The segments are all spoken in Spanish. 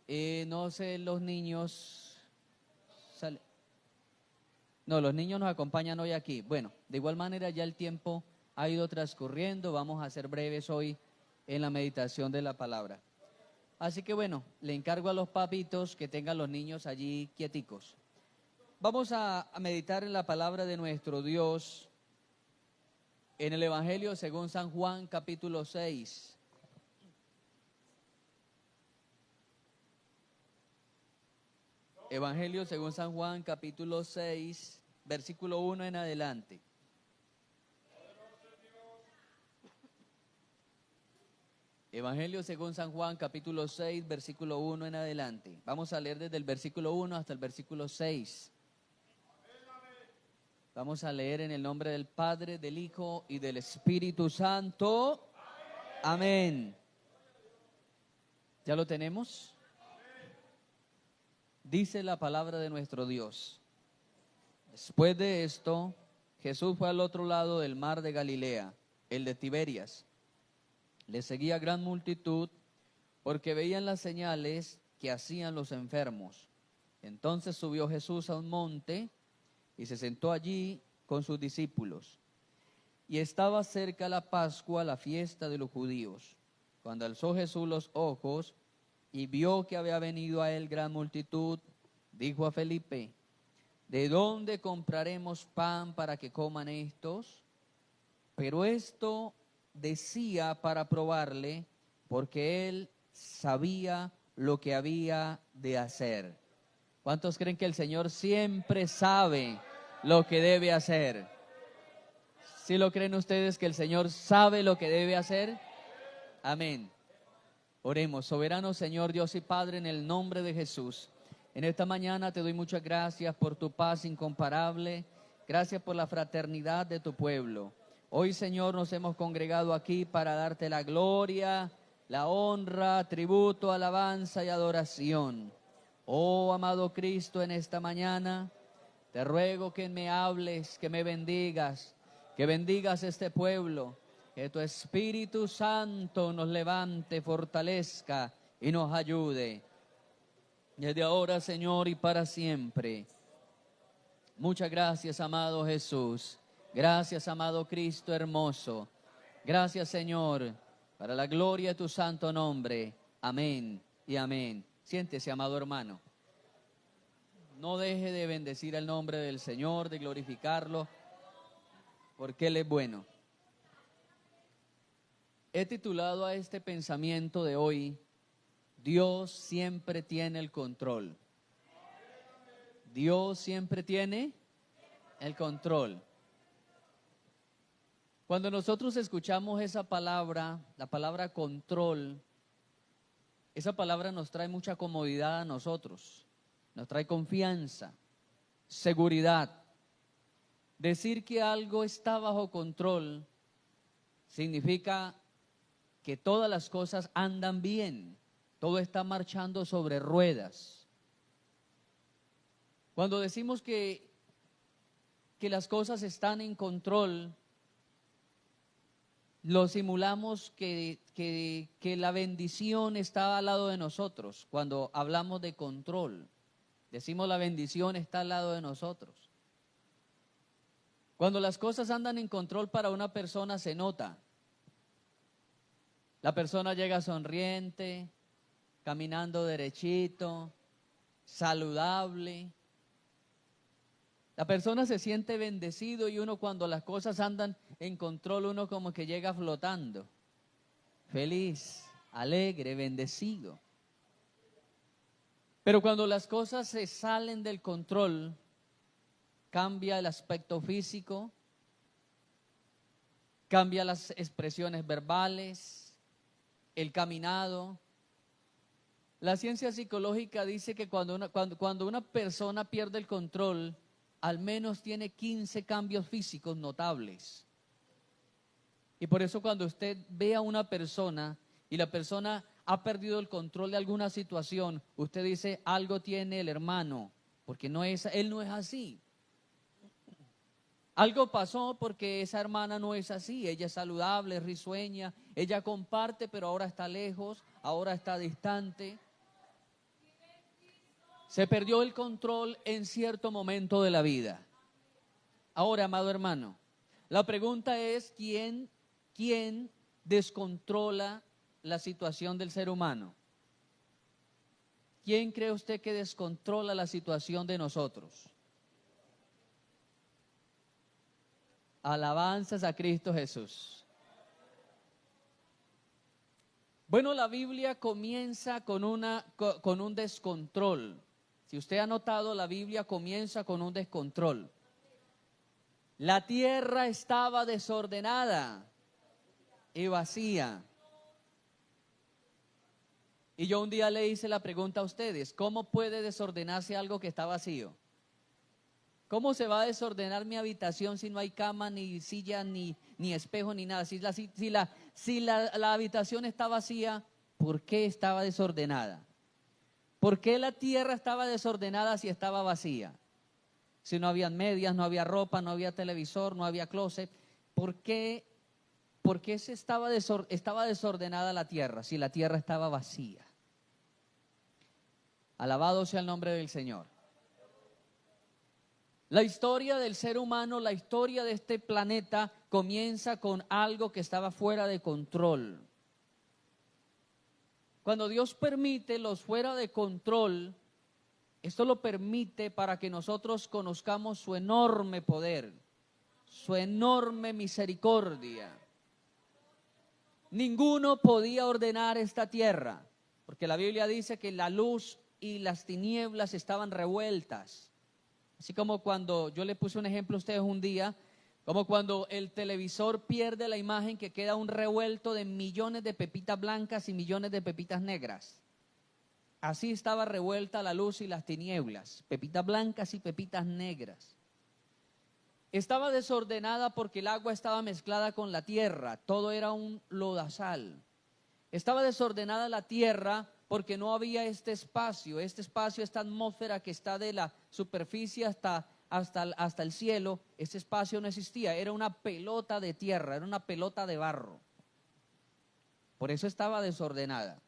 No sé, los niños... No, los niños nos acompañan hoy aquí. Bueno, de igual manera ya el tiempo ha ido transcurriendo. Vamos a ser breves hoy en la meditación de la palabra. Así que bueno, le encargo a los papitos que tengan los niños allí quieticos. Vamos a meditar en la palabra de nuestro Dios en el Evangelio según San Juan, capítulo 6. Evangelio según San Juan, capítulo 6, versículo 1 en adelante. Evangelio según San Juan, capítulo 6, versículo 1 en adelante. Vamos a leer desde el versículo 1 hasta el versículo 6. Vamos a leer en el nombre del Padre, del Hijo y del Espíritu Santo. Amén. ¿Ya lo tenemos? Dice la palabra de nuestro Dios. Después de esto, Jesús fue al otro lado del mar de Galilea, el de Tiberias. Le seguía gran multitud porque veían las señales que hacían los enfermos. Entonces subió Jesús a un monte y se sentó allí con sus discípulos. Y estaba cerca la Pascua, la fiesta de los judíos. Cuando alzó Jesús los ojos y vio que había venido a él gran multitud, dijo a Felipe: ¿de dónde compraremos pan para que coman estos? Pero esto decía para probarle, porque él sabía lo que había de hacer. ¿Cuántos creen que el Señor siempre sabe lo que debe hacer? ¿Sí lo creen ustedes que el Señor sabe lo que debe hacer? Amén. Oremos. Soberano Señor, Dios y Padre, en el nombre de Jesús. En esta mañana te doy muchas gracias por tu paz incomparable. Gracias por la fraternidad de tu pueblo. Hoy, Señor, nos hemos congregado aquí para darte la gloria, la honra, tributo, alabanza y adoración. Oh, amado Cristo, en esta mañana te ruego que me hables, que me bendigas, que bendigas este pueblo, que tu Espíritu Santo nos levante, fortalezca y nos ayude. Desde ahora, Señor, y para siempre. Muchas gracias, amado Jesús. Gracias, amado Cristo hermoso. Gracias, Señor, para la gloria de tu santo nombre. Amén y amén. Siéntese, amado hermano. No deje de bendecir el nombre del Señor, de glorificarlo, porque Él es bueno. He titulado a este pensamiento de hoy: Dios siempre tiene el control. Dios siempre tiene el control. Cuando nosotros escuchamos esa palabra, la palabra control, esa palabra nos trae mucha comodidad a nosotros, nos trae confianza, seguridad. Decir que algo está bajo control significa que todas las cosas andan bien, todo está marchando sobre ruedas. Cuando decimos que las cosas están en control, lo simulamos que la bendición está al lado de nosotros. Cuando hablamos de control, decimos la bendición está al lado de nosotros. Cuando las cosas andan en control para una persona se nota. La persona llega sonriente, caminando derechito, saludable. La persona se siente bendecido y uno, cuando las cosas andan en control, uno como que llega flotando, feliz, alegre, bendecido. Pero cuando las cosas se salen del control, cambia el aspecto físico, cambia las expresiones verbales, el caminado. La ciencia psicológica dice que cuando una persona pierde el control, al menos tiene 15 cambios físicos notables. Y por eso cuando usted ve a una persona y la persona ha perdido el control de alguna situación, usted dice: algo tiene el hermano, porque él no es así. Algo pasó porque esa hermana no es así. Ella es saludable, es risueña, ella comparte, pero ahora está lejos, ahora está distante. Se perdió el control en cierto momento de la vida. Ahora, amado hermano, la pregunta es, ¿quién descontrola la situación del ser humano? ¿Quién cree usted que descontrola la situación de nosotros? Alabanzas a Cristo Jesús. Bueno, la Biblia comienza con un descontrol. Si usted ha notado, la Biblia comienza con un descontrol. La tierra estaba desordenada y vacía. Y yo un día le hice la pregunta a ustedes, ¿cómo puede desordenarse algo que está vacío? ¿Cómo se va a desordenar mi habitación si no hay cama, ni silla, ni espejo, ni nada? Si la habitación está vacía, ¿por qué estaba desordenada? ¿Por qué la tierra estaba desordenada si estaba vacía? Si no había medias, no había ropa, no había televisor, no había closet. ¿Por qué estaba desordenada la tierra si la tierra estaba vacía? Alabado sea el nombre del Señor. La historia del ser humano, la historia de este planeta comienza con algo que estaba fuera de control. Cuando Dios permite los fuera de control, esto lo permite para que nosotros conozcamos su enorme poder, su enorme misericordia. Ninguno podía ordenar esta tierra, porque la Biblia dice que la luz y las tinieblas estaban revueltas. Así como cuando, yo le puse un ejemplo a ustedes un día, como cuando el televisor pierde la imagen, que queda un revuelto de millones de pepitas blancas y millones de pepitas negras. Así estaba revuelta la luz y las tinieblas, pepitas blancas y pepitas negras. Estaba desordenada porque el agua estaba mezclada con la tierra, todo era un lodazal. Estaba desordenada la tierra porque no había este espacio, esta atmósfera que está de la superficie hasta el cielo. Ese espacio no existía, era una pelota de tierra, era una pelota de barro. Por eso estaba desordenada,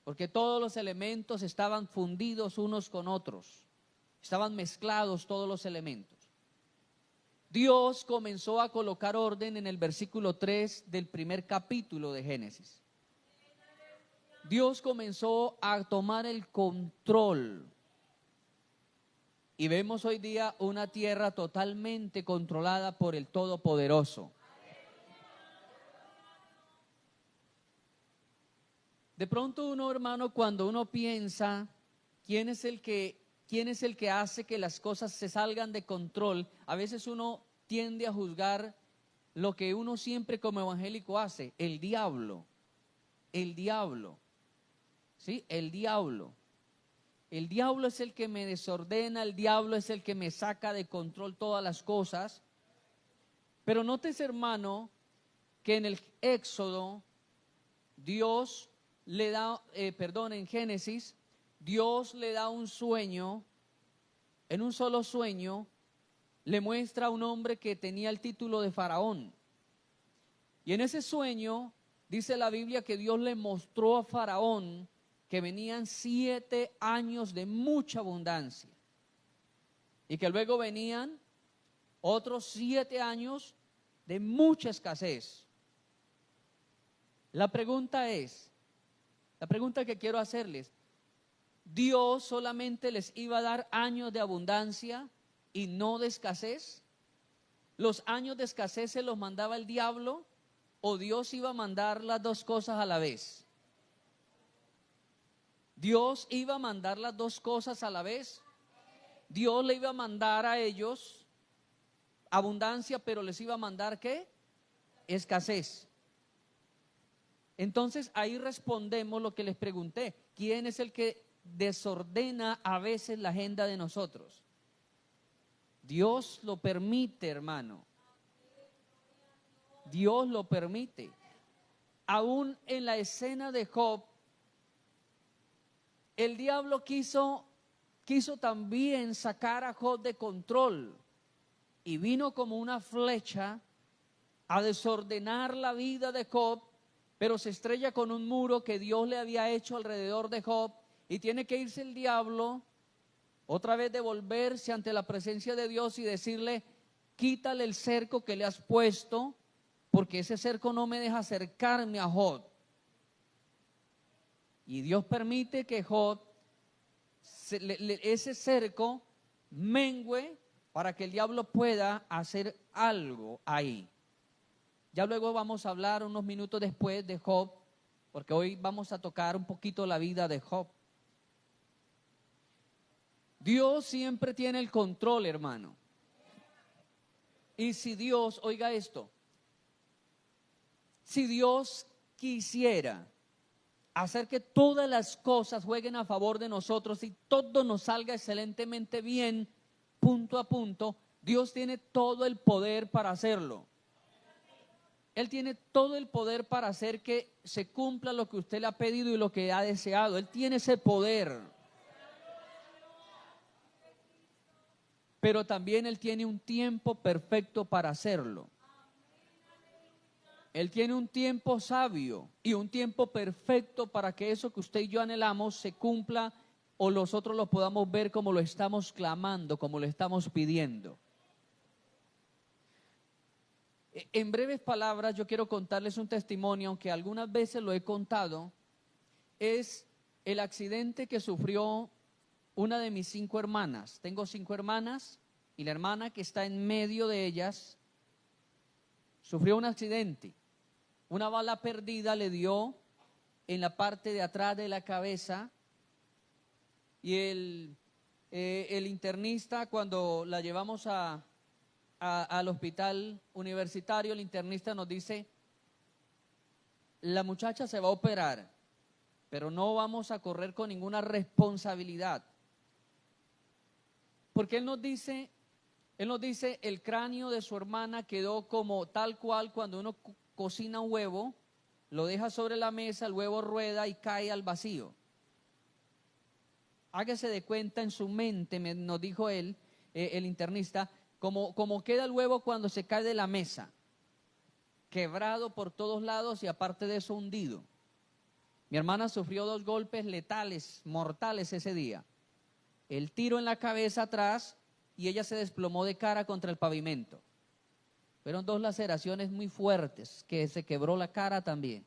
porque todos los elementos estaban fundidos unos con otros, estaban mezclados todos los elementos. Dios comenzó a colocar orden en el versículo 3 del primer capítulo de Génesis. Dios comenzó a tomar el control y vemos hoy día una tierra totalmente controlada por el Todopoderoso. De pronto uno, hermano, cuando uno piensa quién es el que hace que las cosas se salgan de control, a veces uno tiende a juzgar lo que uno siempre como evangélico hace, el diablo. ¿Sí? El diablo es el que me desordena, el diablo es el que me saca de control todas las cosas. Pero nótese, hermano, que en el Éxodo, Dios le da, en Génesis, Dios le da un sueño, en un solo sueño, le muestra a un hombre que tenía el título de faraón. Y en ese sueño, dice la Biblia que Dios le mostró a Faraón que venían 7 años de mucha abundancia y que luego venían otros 7 años de mucha escasez. La pregunta que quiero hacerles, ¿Dios solamente les iba a dar años de abundancia y no de escasez? ¿Los años de escasez se los mandaba el diablo o Dios iba a mandar las dos cosas a la vez? Dios iba a mandar las dos cosas a la vez. Dios le iba a mandar a ellos abundancia, pero les iba a mandar ¿qué? Escasez. Entonces ahí respondemos lo que les pregunté. ¿Quién es el que desordena a veces la agenda de nosotros? Dios lo permite, hermano. Dios lo permite. Aún en la escena de Job, el diablo quiso también sacar a Job de control y vino como una flecha a desordenar la vida de Job, pero se estrella con un muro que Dios le había hecho alrededor de Job y tiene que irse el diablo Otra vez de volverse ante la presencia de Dios y decirle, quítale el cerco que le has puesto, porque ese cerco no me deja acercarme a Job. Y Dios permite que Job, ese cerco mengüe para que el diablo pueda hacer algo ahí. Ya luego vamos a hablar unos minutos después de Job, porque hoy vamos a tocar un poquito la vida de Job. Dios siempre tiene el control, hermano. Y si Dios, oiga esto, si Dios quisiera hacer que todas las cosas jueguen a favor de nosotros y todo nos salga excelentemente bien, punto a punto, Dios tiene todo el poder para hacerlo. Él tiene todo el poder para hacer que se cumpla lo que usted le ha pedido y lo que ha deseado. Él tiene ese poder. Pero también Él tiene un tiempo perfecto para hacerlo. Él tiene un tiempo sabio y un tiempo perfecto para que eso que usted y yo anhelamos se cumpla o nosotros lo podamos ver como lo estamos clamando, como lo estamos pidiendo. En breves palabras, yo quiero contarles un testimonio, aunque algunas veces lo he contado, es el accidente que sufrió una de mis 5 hermanas. Tengo 5 hermanas y la hermana que está en medio de ellas sufrió un accidente. Una bala perdida le dio en la parte de atrás de la cabeza y el internista, cuando la llevamos al hospital universitario, el internista nos dice, la muchacha se va a operar, pero no vamos a correr con ninguna responsabilidad. Porque él nos dice, el cráneo de su hermana quedó como tal cual cuando uno cocina un huevo, lo deja sobre la mesa, el huevo rueda y cae al vacío. Hágase de cuenta en su mente, nos dijo él, el internista, como queda el huevo cuando se cae de la mesa, quebrado por todos lados y aparte de eso hundido. Mi hermana sufrió 2 golpes letales, mortales ese día. El tiro en la cabeza atrás y ella se desplomó de cara contra el pavimento. Fueron 2 laceraciones muy fuertes, que se quebró la cara también.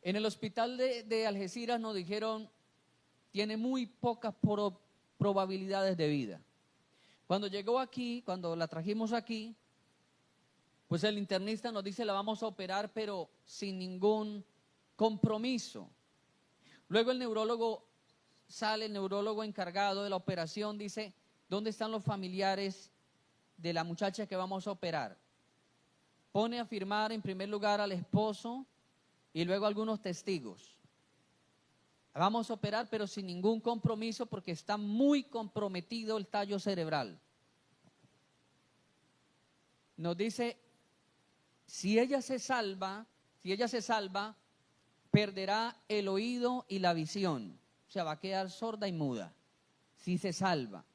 En el hospital de Algeciras nos dijeron, tiene muy pocas probabilidades de vida. Cuando llegó aquí, cuando la trajimos aquí, pues el internista nos dice, la vamos a operar, pero sin ningún compromiso. Luego el neurólogo sale, el neurólogo encargado de la operación dice, ¿dónde están los familiares de la muchacha que vamos a operar? Pone a firmar en primer lugar al esposo y luego algunos testigos. Vamos a operar, pero sin ningún compromiso porque está muy comprometido el tallo cerebral. Nos dice, si ella se salva, perderá el oído y la visión. O sea, va a quedar sorda y muda. Si se salva,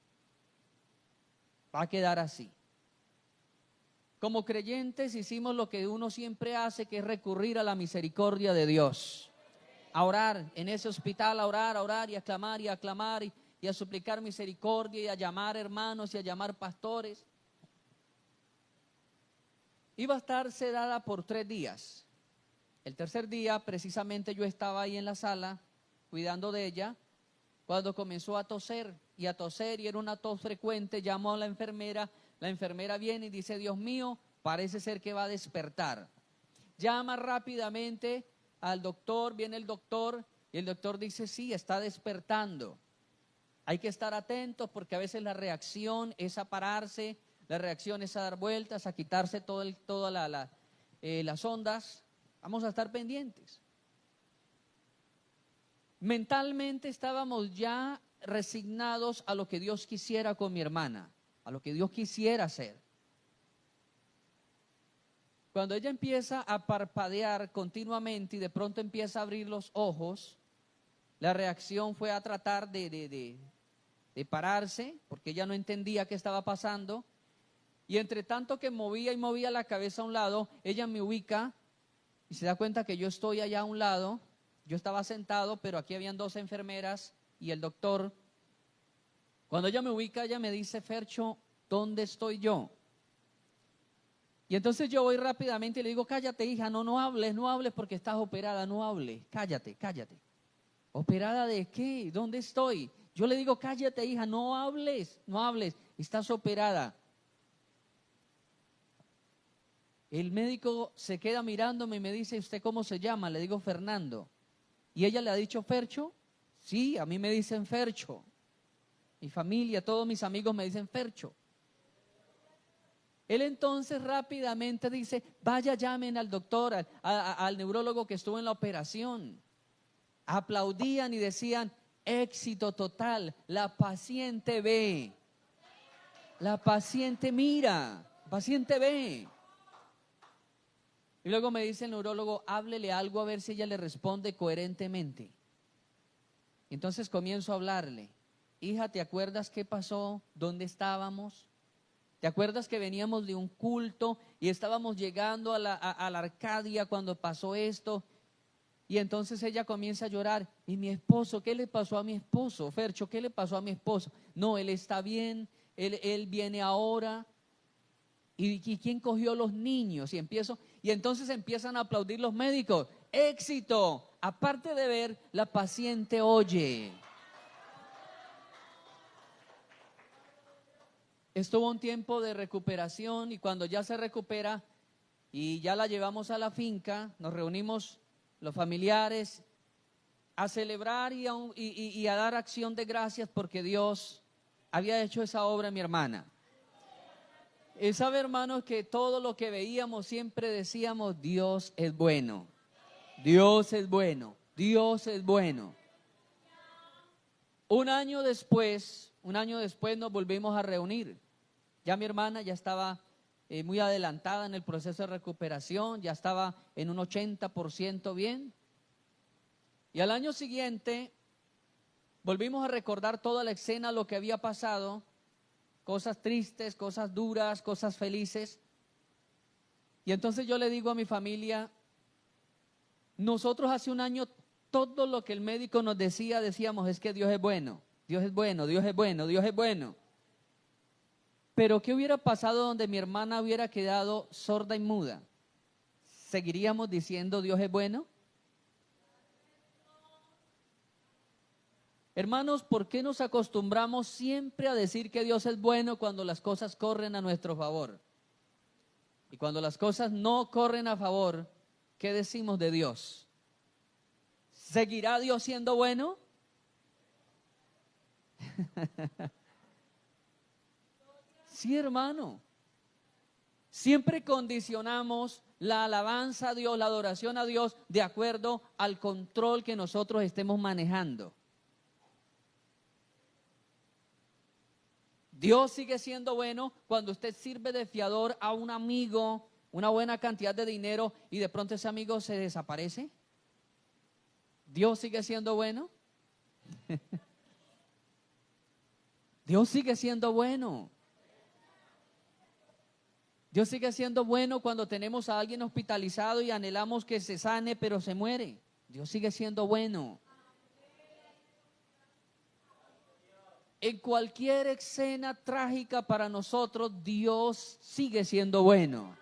va a quedar así. Como creyentes hicimos lo que uno siempre hace, que es recurrir a la misericordia de Dios. A orar en ese hospital, a orar y a clamar y a suplicar misericordia y a llamar hermanos y a llamar pastores. Iba a estar sedada por 3 días. El tercer día, precisamente yo estaba ahí en la sala cuidando de ella, cuando comenzó a toser y era una tos frecuente. Llamó a la enfermera viene y dice, Dios mío, parece ser que va a despertar. Llama rápidamente al doctor, viene el doctor y el doctor dice, sí, está despertando. Hay que estar atentos porque a veces la reacción es a pararse, la reacción es a dar vueltas, a quitarse todas las ondas. Vamos a estar pendientes. Mentalmente estábamos ya resignados a lo que Dios quisiera con mi hermana, a lo que Dios quisiera hacer. Cuando ella empieza a parpadear continuamente y de pronto empieza a abrir los ojos, la reacción fue a tratar de pararse, porque ella no entendía qué estaba pasando. Y entre tanto que movía y movía la cabeza a un lado, ella me ubica y se da cuenta que yo estoy allá a un lado. Yo estaba sentado, pero aquí habían 2 enfermeras y el doctor, cuando ella me ubica, ella me dice, Fercho, ¿dónde estoy yo? Y entonces yo voy rápidamente y le digo, cállate, hija, no hables porque estás operada, no hables, cállate. ¿Operada de qué? ¿Dónde estoy? Yo le digo, cállate, hija, no hables, estás operada. El médico se queda mirándome y me dice, ¿usted cómo se llama? Le digo, Fernando. ¿Y ella le ha dicho Fercho? Sí, a mí me dicen Fercho. Mi familia, todos mis amigos me dicen Fercho. Él entonces rápidamente dice, vaya, llamen al doctor, al neurólogo que estuvo en la operación. Aplaudían y decían, éxito total, la paciente ve, la paciente mira, la paciente ve. Y luego me dice el neurólogo, háblele algo a ver si ella le responde coherentemente. Entonces comienzo a hablarle, hija, ¿te acuerdas qué pasó? ¿Dónde estábamos? ¿Te acuerdas que veníamos de un culto y estábamos llegando a la Arcadia cuando pasó esto? Y entonces ella comienza a llorar. ¿Y mi esposo? ¿Qué le pasó a mi esposo? Fercho, ¿qué le pasó a mi esposo? No, él está bien, él viene ahora. ¿Y quién cogió los niños? Y entonces empiezan a aplaudir los médicos. ¡Éxito! Aparte de ver, la paciente oye. Estuvo un tiempo de recuperación y cuando ya se recupera y ya la llevamos a la finca, nos reunimos los familiares a celebrar y a dar acción de gracias porque Dios había hecho esa obra en mi hermana. Y sabe, hermanos, que todo lo que veíamos siempre decíamos, Dios es bueno, Dios es bueno, Dios es bueno. Un año después nos volvimos a reunir. Ya mi hermana ya estaba muy adelantada en el proceso de recuperación, ya estaba en un 80% bien. Y al año siguiente volvimos a recordar toda la escena, lo que había pasado, cosas tristes, cosas duras, cosas felices. Y entonces yo le digo a mi familia, nosotros hace un año todo lo que el médico nos decía, decíamos, es que Dios es bueno, Dios es bueno, Dios es bueno, Dios es bueno. Pero ¿qué hubiera pasado donde mi hermana hubiera quedado sorda y muda? ¿Seguiríamos diciendo Dios es bueno? Hermanos, ¿por qué nos acostumbramos siempre a decir que Dios es bueno cuando las cosas corren a nuestro favor? Y cuando las cosas no corren a favor, ¿qué decimos de Dios? ¿Seguirá Dios siendo bueno? Sí, hermano. Siempre condicionamos la alabanza a Dios, la adoración a Dios, de acuerdo al control que nosotros estemos manejando. Dios sigue siendo bueno cuando usted sirve de fiador a un amigo, una buena cantidad de dinero, y de pronto ese amigo se desaparece. ¿Dios sigue siendo bueno? Dios sigue siendo bueno. Dios sigue siendo bueno cuando tenemos a alguien hospitalizado y anhelamos que se sane, pero se muere. Dios sigue siendo bueno. En cualquier escena trágica para nosotros, Dios sigue siendo bueno.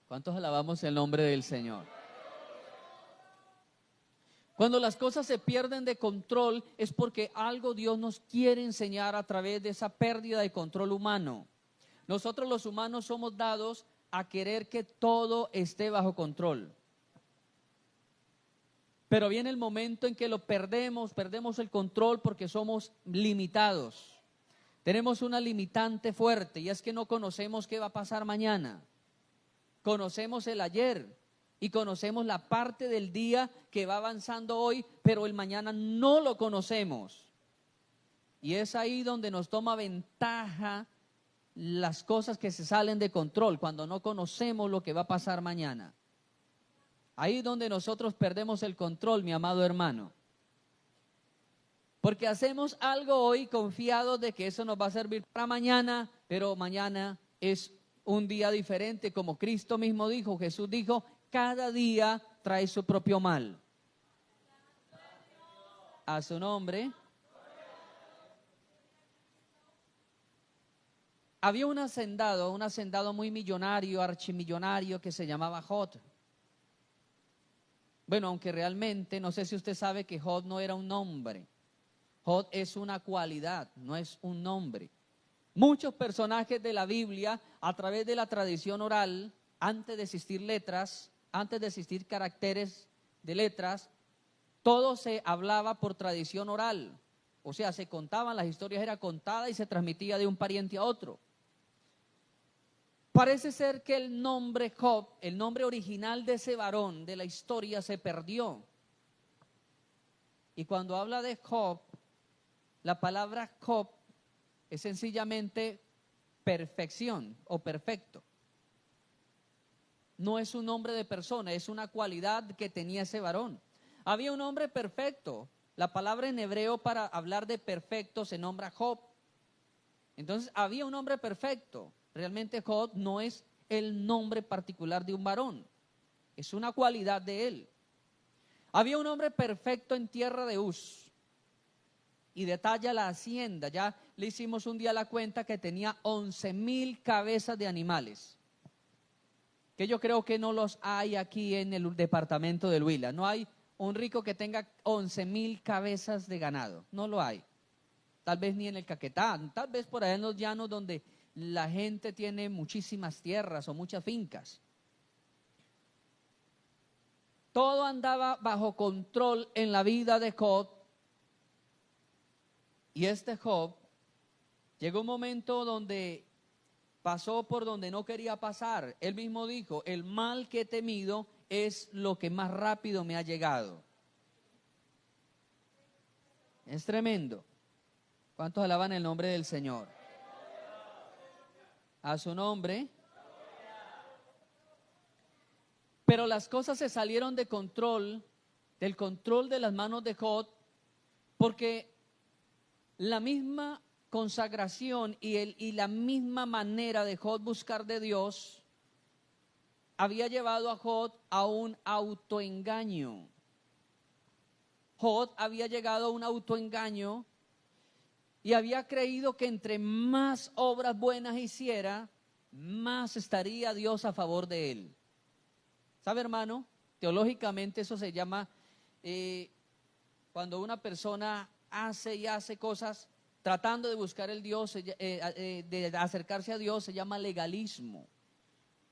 ¿Cuántos alabamos el nombre del Señor? Cuando las cosas se pierden de control es porque algo Dios nos quiere enseñar a través de esa pérdida de control humano. Nosotros los humanos somos dados a querer que todo esté bajo control. Pero viene el momento en que lo perdemos el control porque somos limitados. Tenemos una limitante fuerte y es que no conocemos qué va a pasar mañana. Conocemos el ayer y conocemos la parte del día que va avanzando hoy, pero el mañana no lo conocemos. Y es ahí donde nos toma ventaja las cosas que se salen de control, cuando no conocemos lo que va a pasar mañana. Ahí es donde nosotros perdemos el control, mi amado hermano. Porque hacemos algo hoy confiados de que eso nos va a servir para mañana, pero mañana es un día diferente, como Cristo mismo dijo. Jesús dijo, cada día trae su propio mal. A su nombre. Había un hacendado muy millonario, archimillonario, que se llamaba Jod. Bueno, aunque realmente, no sé si usted sabe que Jod no era un nombre. Jod es una cualidad, no es un nombre. Muchos personajes de la Biblia, a través de la tradición oral, antes de existir letras, antes de existir caracteres de letras, todo se hablaba por tradición oral. O sea, se contaban, las historias eran contadas y se transmitía de un pariente a otro. Parece ser que el nombre Job, el nombre original de ese varón de la historia, se perdió. Y cuando habla de Job, la palabra Job es sencillamente perfección o perfecto. No es un nombre de persona, es una cualidad que tenía ese varón. Había un hombre perfecto. La palabra en hebreo para hablar de perfecto se nombra Job. Entonces había un hombre perfecto. Realmente Job no es el nombre particular de un varón, es una cualidad de él. Había un hombre perfecto en tierra de Uz, y detalla la hacienda. Ya le hicimos un día la cuenta que tenía 11,000 cabezas de animales, que yo creo que no los hay aquí en el departamento del Huila. No hay un rico que tenga 11,000 cabezas de ganado, no lo hay. Tal vez ni en el Caquetá, tal vez por allá en los llanos donde la gente tiene muchísimas tierras o muchas fincas. Todo andaba bajo control en la vida de Job. Y este Job llegó un momento donde pasó por donde no quería pasar. Él mismo dijo: el mal que he temido es lo que más rápido me ha llegado. Es tremendo. ¿Cuántos alaban el nombre del Señor? A su nombre. Pero las cosas se salieron de control, del control de las manos de Job, porque la misma consagración y la misma manera de Job buscar de Dios había llevado a Job a un autoengaño. Job había llegado a un autoengaño y había creído que entre más obras buenas hiciera, más estaría Dios a favor de él. ¿Sabe, hermano? Teológicamente eso se llama, cuando una persona hace y hace cosas tratando de buscar el Dios, de acercarse a Dios, se llama legalismo.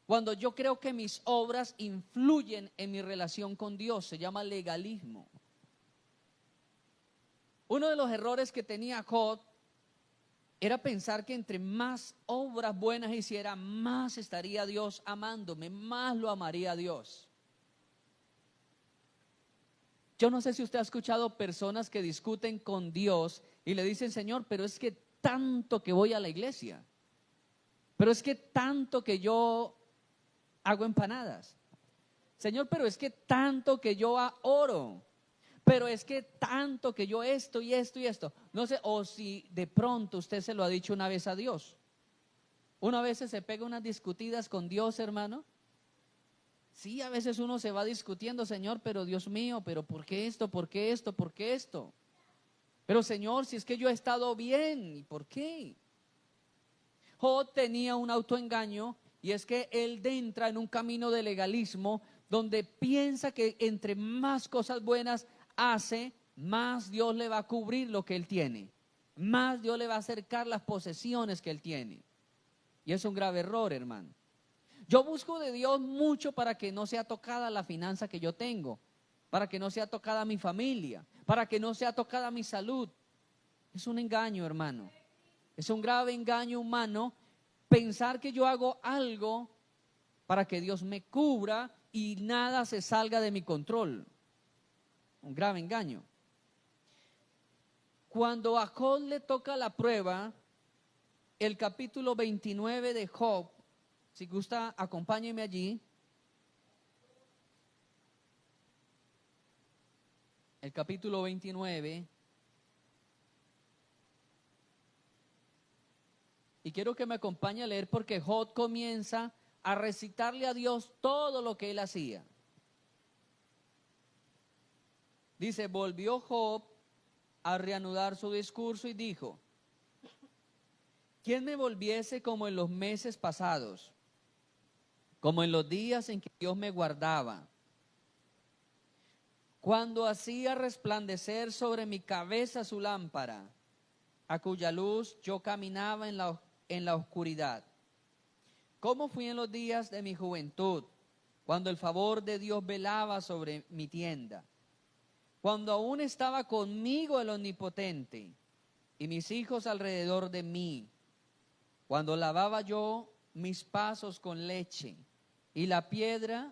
Cuando yo creo que mis obras influyen en mi relación con Dios, se llama legalismo. Uno de los errores que tenía Job era pensar que entre más obras buenas hiciera, más estaría Dios amándome, más lo amaría Dios. Yo no sé si usted ha escuchado personas que discuten con Dios y le dicen: Señor, pero es que tanto que voy a la iglesia, pero es que tanto que yo hago empanadas, Señor, pero es que tanto que yo oro, pero es que tanto que yo esto y esto y esto. No sé, o si de pronto usted se lo ha dicho una vez a Dios. Uno a veces se pega unas discutidas con Dios, hermano. Sí, a veces uno se va discutiendo: Señor, pero Dios mío, pero ¿por qué esto? ¿Por qué esto? ¿Por qué esto? Pero Señor, si es que yo he estado bien, ¿y por qué? Job tenía un autoengaño, y es que él entra en un camino de legalismo donde piensa que entre más cosas buenas hace, más Dios le va a cubrir lo que él tiene, más Dios le va a acercar las posesiones que él tiene. Y es un grave error, hermano. Yo busco de Dios mucho para que no sea tocada la finanza que yo tengo, para que no sea tocada mi familia, para que no sea tocada mi salud. Es un engaño, hermano. Es un grave engaño humano pensar que yo hago algo para que Dios me cubra y nada se salga de mi control. Un grave engaño. Cuando a Job le toca la prueba, el capítulo 29 de Job, si gusta, acompáñeme allí. El capítulo 29. Y quiero que me acompañe a leer, porque Job comienza a recitarle a Dios todo lo que él hacía. Dice: volvió Job a reanudar su discurso y dijo: ¿quién me volviese como en los meses pasados, como en los días en que Dios me guardaba, cuando hacía resplandecer sobre mi cabeza su lámpara, a cuya luz yo caminaba en la oscuridad? ¿Cómo fui en los días de mi juventud, cuando el favor de Dios velaba sobre mi tienda? Cuando aún estaba conmigo el Omnipotente y mis hijos alrededor de mí, cuando lavaba yo mis pasos con leche y la piedra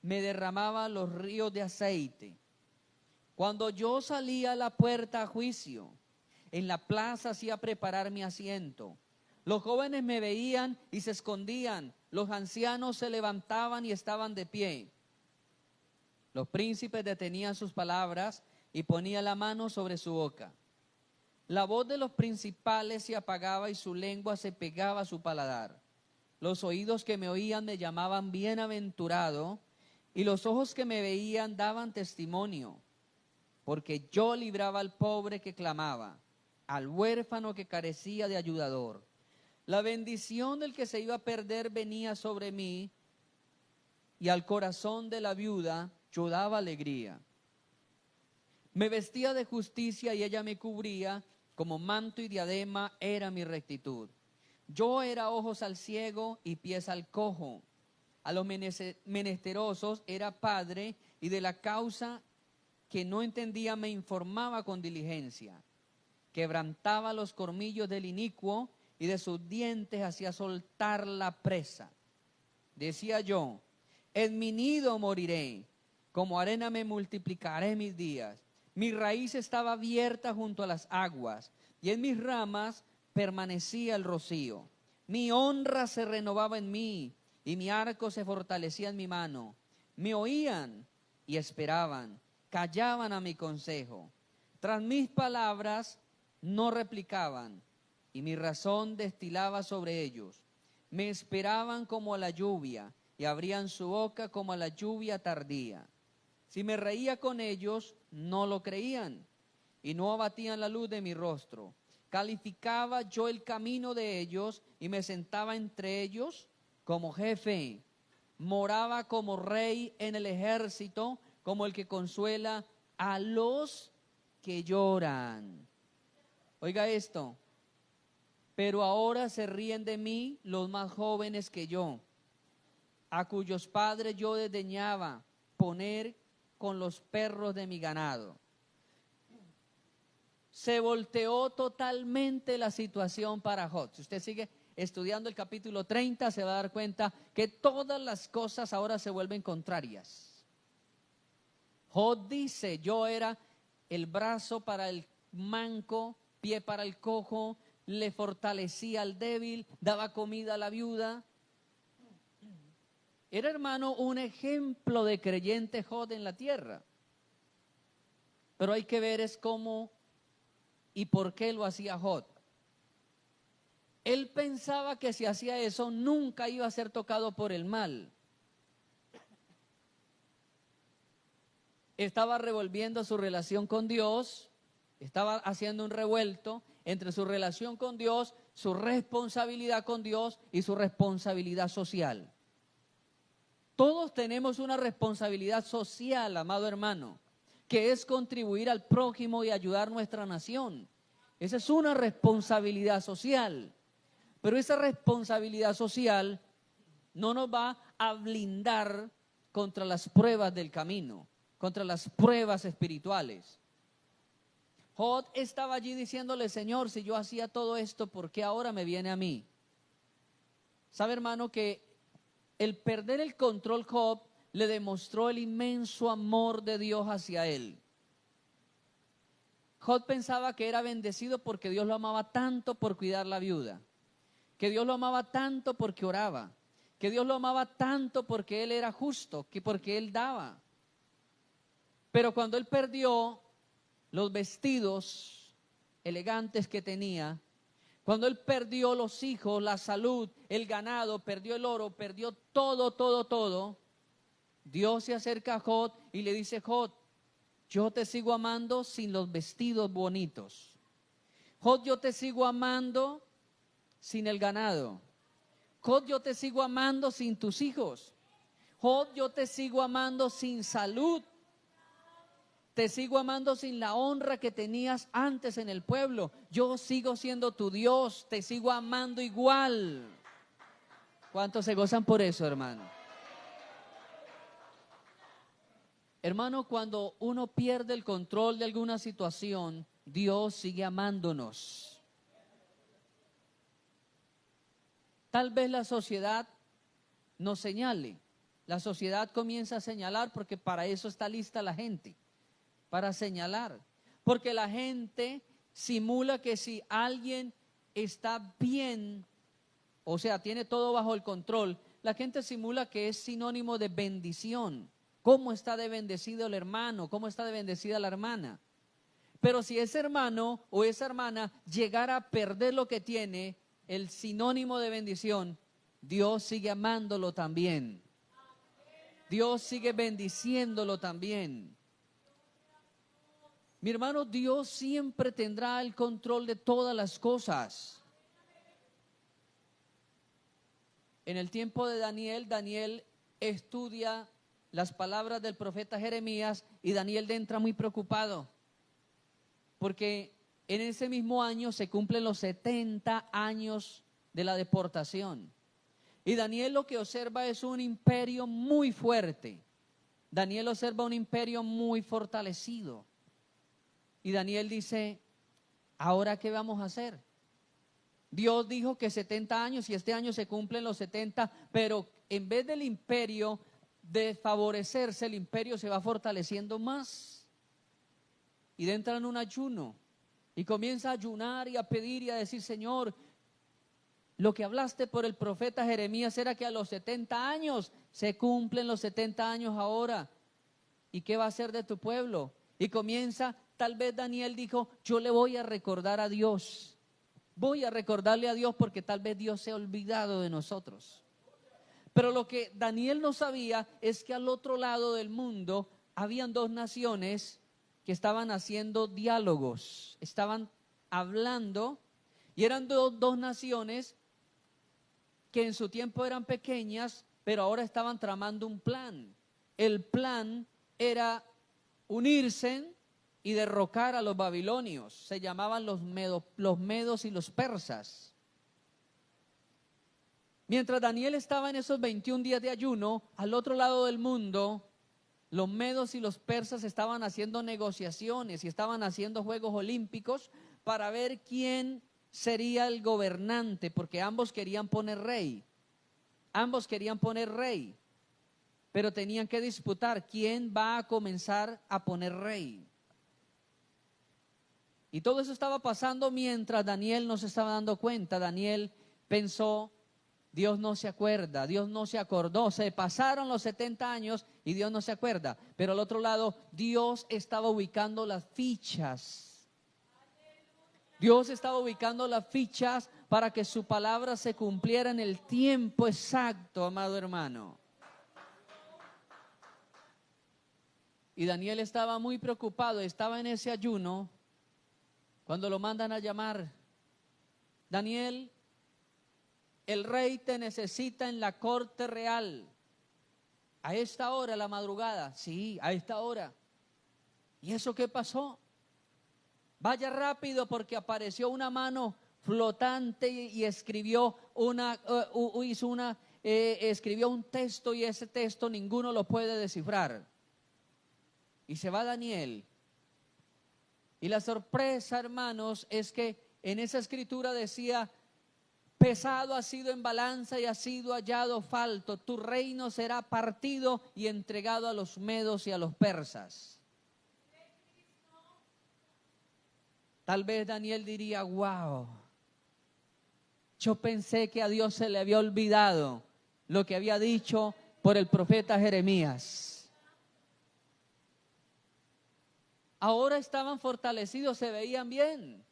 me derramaba los ríos de aceite, cuando yo salía a la puerta a juicio, en la plaza hacía preparar mi asiento. Los jóvenes me veían y se escondían, los ancianos se levantaban y estaban de pie. Los príncipes detenían sus palabras y ponían la mano sobre su boca. La voz de los principales se apagaba y su lengua se pegaba a su paladar. Los oídos que me oían me llamaban bienaventurado, y los ojos que me veían daban testimonio, porque yo libraba al pobre que clamaba, al huérfano que carecía de ayudador. La bendición del que se iba a perder venía sobre mí, y al corazón de la viuda yo daba alegría. Me vestía de justicia y ella me cubría, como manto y diadema era mi rectitud. Yo era ojos al ciego y pies al cojo. A los menesterosos era padre, y de la causa que no entendía me informaba con diligencia. Quebrantaba los colmillos del inicuo, y de sus dientes hacía soltar la presa. Decía yo: en mi nido moriré, como arena me multiplicaré mis días. Mi raíz estaba abierta junto a las aguas, y en mis ramas permanecía el rocío. Mi honra se renovaba en mí, y mi arco se fortalecía en mi mano. Me oían y esperaban, callaban a mi consejo. Tras mis palabras no replicaban, y mi razón destilaba sobre ellos. Me esperaban como a la lluvia, y abrían su boca como a la lluvia tardía. Si me reía con ellos, no lo creían, y no abatían la luz de mi rostro. Calificaba yo el camino de ellos, y me sentaba entre ellos como jefe. Moraba como rey en el ejército, como el que consuela a los que lloran. Oiga esto: pero ahora se ríen de mí los más jóvenes que yo, a cuyos padres yo desdeñaba poner con los perros de mi ganado. Se volteó totalmente la situación para Job. Si usted sigue estudiando el capítulo 30, se va a dar cuenta que todas las cosas ahora se vuelven contrarias. Job dice: yo era el brazo para el manco, pie para el cojo, le fortalecía al débil, daba comida a la viuda. Era, hermano, un ejemplo de creyente Job en la tierra. Pero hay que ver es cómo y por qué lo hacía Job. Él pensaba que si hacía eso nunca iba a ser tocado por el mal. Estaba revolviendo su relación con Dios, estaba haciendo un revuelto entre su relación con Dios, su responsabilidad con Dios y su responsabilidad social. Todos tenemos una responsabilidad social, amado hermano, que es contribuir al prójimo y ayudar a nuestra nación. Esa es una responsabilidad social. Pero esa responsabilidad social no nos va a blindar contra las pruebas del camino, contra las pruebas espirituales. Job estaba allí diciéndole: Señor, si yo hacía todo esto, ¿por qué ahora me viene a mí? ¿Sabe, hermano, que el perder el control Job le demostró el inmenso amor de Dios hacia él? Job pensaba que era bendecido porque Dios lo amaba tanto por cuidar la viuda, que Dios lo amaba tanto porque oraba, que Dios lo amaba tanto porque él era justo, que porque él daba. Pero cuando él perdió los vestidos elegantes que tenía, cuando él perdió los hijos, la salud, el ganado, perdió el oro, perdió todo, Dios se acerca a Job y le dice: Job, yo te sigo amando sin los vestidos bonitos. Job, yo te sigo amando sin el ganado. Job, yo te sigo amando sin tus hijos. Job, yo te sigo amando sin salud. Te sigo amando sin la honra que tenías antes en el pueblo. Yo sigo siendo tu Dios, te sigo amando igual. ¿Cuántos se gozan por eso, hermano? Hermano, cuando uno pierde el control de alguna situación, Dios sigue amándonos. Tal vez la sociedad nos señale. La sociedad comienza a señalar porque para eso está lista la gente. Para señalar, porque la gente simula que si alguien está bien, o sea, tiene todo bajo el control, la gente simula que es sinónimo de bendición. ¿Cómo está de bendecido el hermano? ¿Cómo está de bendecida la hermana? Pero si ese hermano o esa hermana llegara a perder lo que tiene, el sinónimo de bendición, Dios sigue amándolo también. Dios sigue bendiciéndolo también. Mi hermano, Dios siempre tendrá el control de todas las cosas. En el tiempo de Daniel, Daniel estudia las palabras del profeta Jeremías y Daniel entra muy preocupado porque en ese mismo año se cumplen los 70 años de la deportación. Y Daniel lo que observa es un imperio muy fuerte. Daniel observa un imperio muy fortalecido. Y Daniel dice, ¿ahora qué vamos a hacer? Dios dijo que 70 años y este año se cumplen los 70, pero en vez del imperio de favorecerse, el imperio se va fortaleciendo más. Y entra en un ayuno y comienza a ayunar y a pedir y a decir, Señor, lo que hablaste por el profeta Jeremías era que a los 70 años se cumplen los 70 años ahora. ¿Y qué va a hacer de tu pueblo? Y comienza, tal vez Daniel dijo, yo le voy a recordar a Dios. Voy a recordarle a Dios porque tal vez Dios se ha olvidado de nosotros. Pero lo que Daniel no sabía es que al otro lado del mundo habían dos naciones que estaban haciendo diálogos, estaban hablando y eran dos naciones que en su tiempo eran pequeñas, pero ahora estaban tramando un plan. El plan era unirse y derrocar a los babilonios. Se llamaban los medos y los persas. Mientras Daniel estaba en esos 21 días de ayuno, al otro lado del mundo, los medos y los persas estaban haciendo negociaciones y estaban haciendo Juegos Olímpicos para ver quién sería el gobernante, porque ambos querían poner rey. Ambos querían poner rey, pero tenían que disputar quién va a comenzar a poner rey. Y todo eso estaba pasando mientras Daniel no se estaba dando cuenta. Daniel pensó, Dios no se acuerda, Dios no se acordó. Se pasaron los 70 años y Dios no se acuerda. Pero al otro lado, Dios estaba ubicando las fichas. Dios estaba ubicando las fichas para que su palabra se cumpliera en el tiempo exacto, amado hermano. Y Daniel estaba muy preocupado, estaba en ese ayuno cuando lo mandan a llamar. Daniel, el rey te necesita en la corte real. A esta hora, la madrugada. Sí, a esta hora. ¿Y eso qué pasó? Vaya rápido porque apareció una mano flotante y escribió escribió un texto y ese texto ninguno lo puede descifrar. Y se va Daniel. Y la sorpresa, hermanos, es que en esa escritura decía, pesado ha sido en balanza y ha sido hallado falto. Tu reino será partido y entregado a los medos y a los persas. Tal vez Daniel diría, wow, yo pensé que a Dios se le había olvidado lo que había dicho por el profeta Jeremías. Ahora estaban fortalecidos, se veían bien,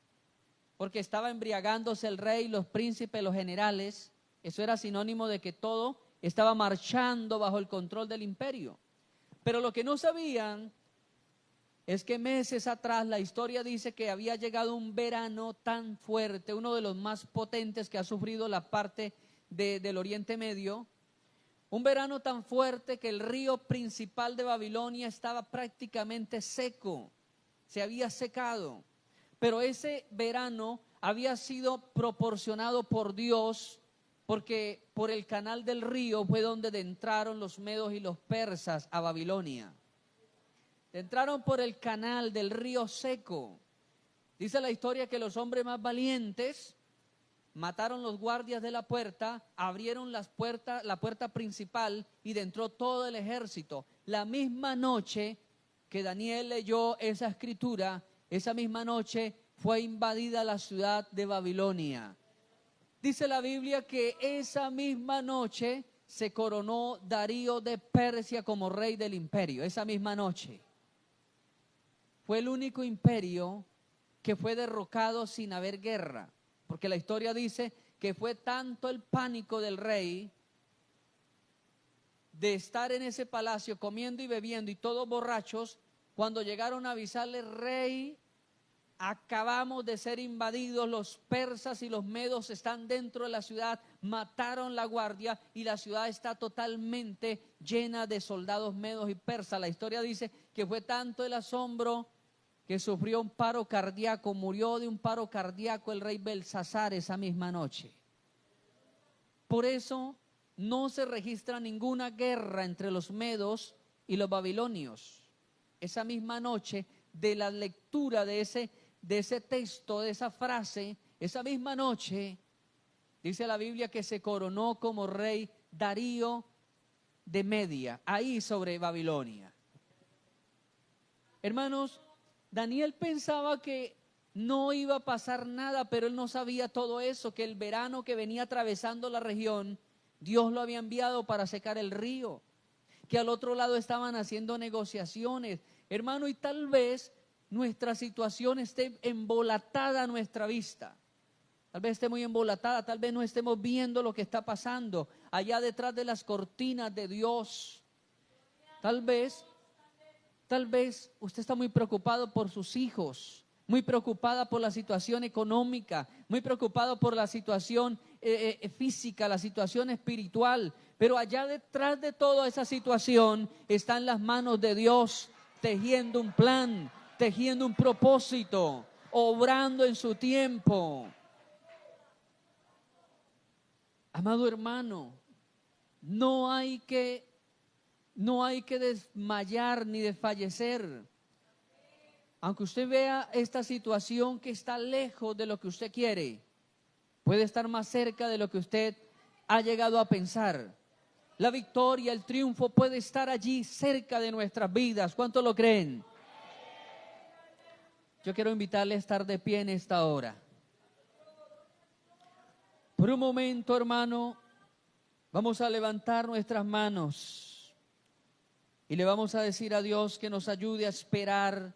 porque estaba embriagándose el rey, los príncipes, los generales. Eso era sinónimo de que todo estaba marchando bajo el control del imperio. Pero lo que no sabían es que meses atrás la historia dice que había llegado un verano tan fuerte, uno de los más potentes que ha sufrido la parte del Oriente Medio, un verano tan fuerte que el río principal de Babilonia estaba prácticamente seco, se había secado, pero ese verano había sido proporcionado por Dios, porque por el canal del río fue donde entraron los medos y los persas a Babilonia. Entraron por el canal del río seco. Dice la historia que los hombres más valientes mataron los guardias de la puerta, abrieron la puerta principal y entró todo el ejército. La misma noche que Daniel leyó esa escritura, esa misma noche fue invadida la ciudad de Babilonia. Dice la Biblia que esa misma noche se coronó Darío de Persia como rey del imperio, esa misma noche. Fue el único imperio que fue derrocado sin haber guerra, porque la historia dice que fue tanto el pánico del rey de estar en ese palacio comiendo y bebiendo y todos borrachos, cuando llegaron a avisarle: rey, acabamos de ser invadidos, los persas y los medos están dentro de la ciudad, mataron la guardia y la ciudad está totalmente llena de soldados medos y persas. La historia dice que fue tanto el asombro que sufrió un paro cardíaco, murió de un paro cardíaco el rey Belsasar esa misma noche. Por eso no se registra ninguna guerra entre los medos y los babilonios. Esa misma noche, de la lectura de ese texto, de esa frase, esa misma noche, dice la Biblia que se coronó como rey Darío de Media, ahí sobre Babilonia. Hermanos, Daniel pensaba que no iba a pasar nada, pero él no sabía todo eso, que el verano que venía atravesando la región, Dios lo había enviado para secar el río, que al otro lado estaban haciendo negociaciones. Hermano, y tal vez nuestra situación esté embolatada a nuestra vista. Tal vez esté muy embolatada, tal vez no estemos viendo lo que está pasando allá detrás de las cortinas de Dios. Tal vez usted está muy preocupado por sus hijos, muy preocupada por la situación económica, muy preocupado por la situación física, la situación espiritual. Pero allá detrás de toda esa situación están las manos de Dios tejiendo un plan, tejiendo un propósito, obrando en su tiempo. Amado hermano, no hay que desmayar ni desfallecer. Aunque usted vea esta situación que está lejos de lo que usted quiere, puede estar más cerca de lo que usted ha llegado a pensar. La victoria, el triunfo puede estar allí cerca de nuestras vidas. ¿Cuántos lo creen? Yo quiero invitarle a estar de pie en esta hora. Por un momento, hermano, vamos a levantar nuestras manos y le vamos a decir a Dios que nos ayude a esperar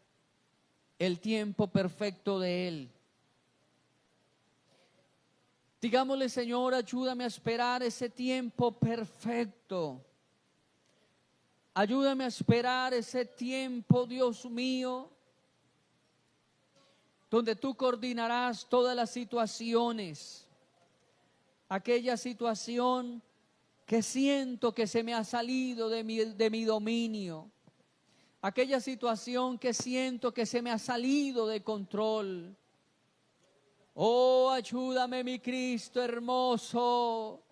el tiempo perfecto de Él. Digámosle: Señor, ayúdame a esperar ese tiempo perfecto. Ayúdame a esperar ese tiempo, Dios mío, donde tú coordinarás todas las situaciones. Aquella situación que siento que se me ha salido de mi dominio. Aquella situación que siento que se me ha salido de control. Oh, ayúdame, mi Cristo hermoso.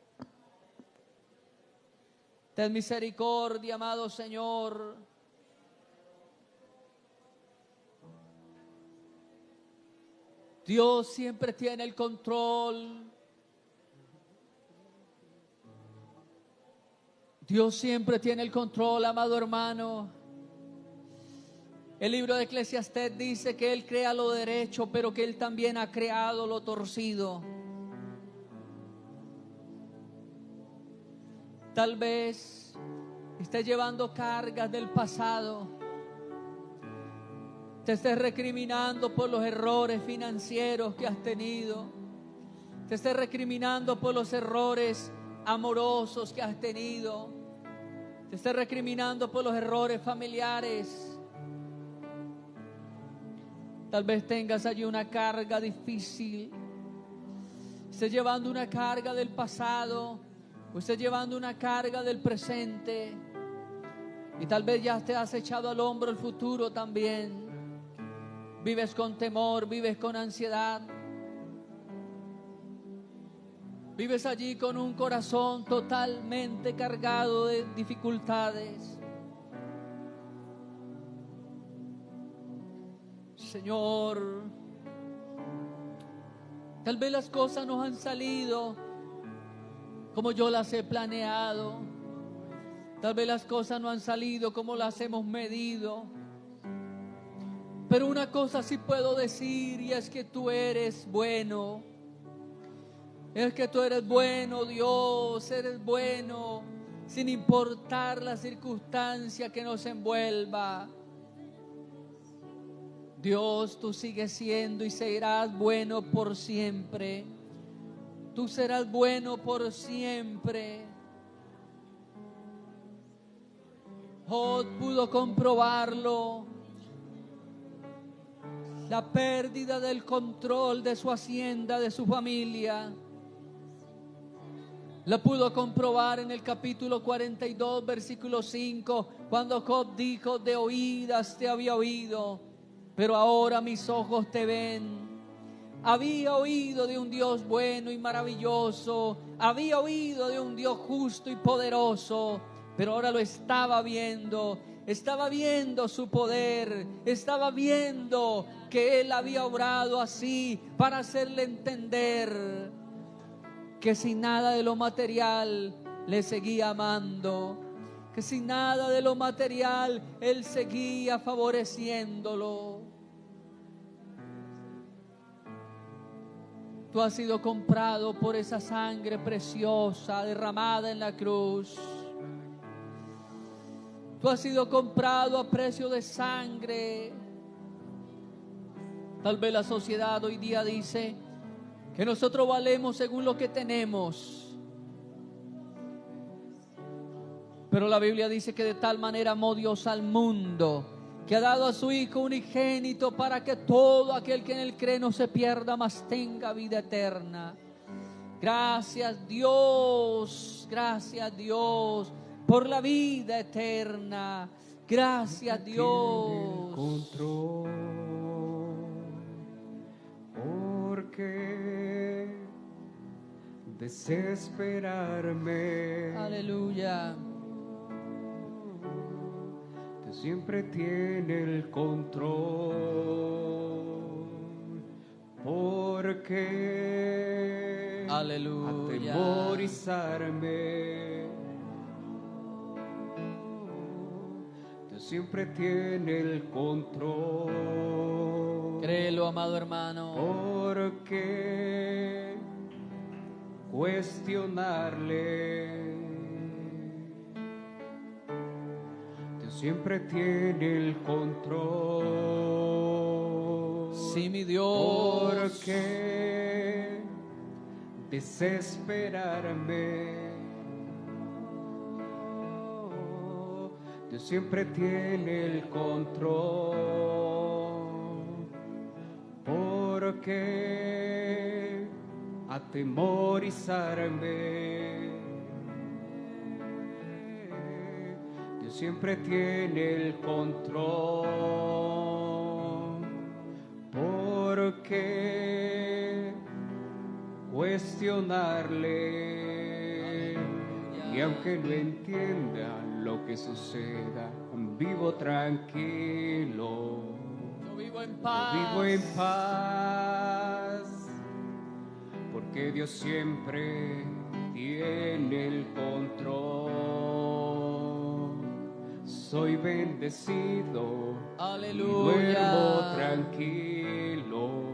Ten misericordia, amado Señor. Dios siempre tiene el control. Dios siempre tiene el control, amado hermano. El libro de Eclesiastés dice que Él crea lo derecho, pero que Él también ha creado lo torcido. Tal vez esté llevando cargas del pasado. Te estés recriminando por los errores financieros que has tenido. Te estés recriminando por los errores amorosos que has tenido. Te estés recriminando por los errores familiares. Tal vez tengas allí una carga difícil. Estés llevando una carga del pasado, o estés llevando una carga del presente. Y tal vez ya te has echado al hombro el futuro también. Vives con temor, vives con ansiedad. Vives allí con un corazón totalmente cargado de dificultades. Señor, tal vez las cosas no han salido como yo las he planeado. Tal vez las cosas no han salido como las hemos medido. Pero una cosa sí puedo decir, y es que tú eres bueno. Es que tú eres bueno, Dios, eres bueno, sin importar la circunstancia que nos envuelva. Dios, tú sigues siendo y serás bueno por siempre. Tú serás bueno por siempre. Job pudo comprobarlo. La pérdida del control de su hacienda, de su familia. La pudo comprobar en el capítulo 42, versículo 5, cuando Job dijo: de oídas te había oído, pero ahora mis ojos te ven. Había oído de un Dios bueno y maravilloso, había oído de un Dios justo y poderoso, pero ahora lo estaba viendo su poder, estaba viendo que Él había obrado así para hacerle entender que sin nada de lo material le seguía amando, que sin nada de lo material Él seguía favoreciéndolo. Tú has sido comprado por esa sangre preciosa derramada en la cruz. Tú has sido comprado a precio de sangre. Tal vez la sociedad hoy día dice que nosotros valemos según lo que tenemos. Pero la Biblia dice que de tal manera amó Dios al mundo, que ha dado a su Hijo unigénito para que todo aquel que en Él cree no se pierda, mas tenga vida eterna. Gracias Dios por la vida eterna. Gracias Dios. Porque desesperarme. Aleluya. Tú siempre tiene el control. Porque aleluya, atemorizarme. Tú siempre tiene el control. Créelo, amado hermano. Porque cuestionarle, Dios siempre tiene el control. Sí, mi Dios. Porque desesperarme, Dios siempre tiene el control. Porque atemorizarme, Dios siempre tiene el control. Porque cuestionarle, y aunque no entienda lo que suceda, vivo tranquilo. Vivo en paz. Vivo en paz, porque Dios siempre tiene el control. Soy bendecido, aleluya, y duermo tranquilo.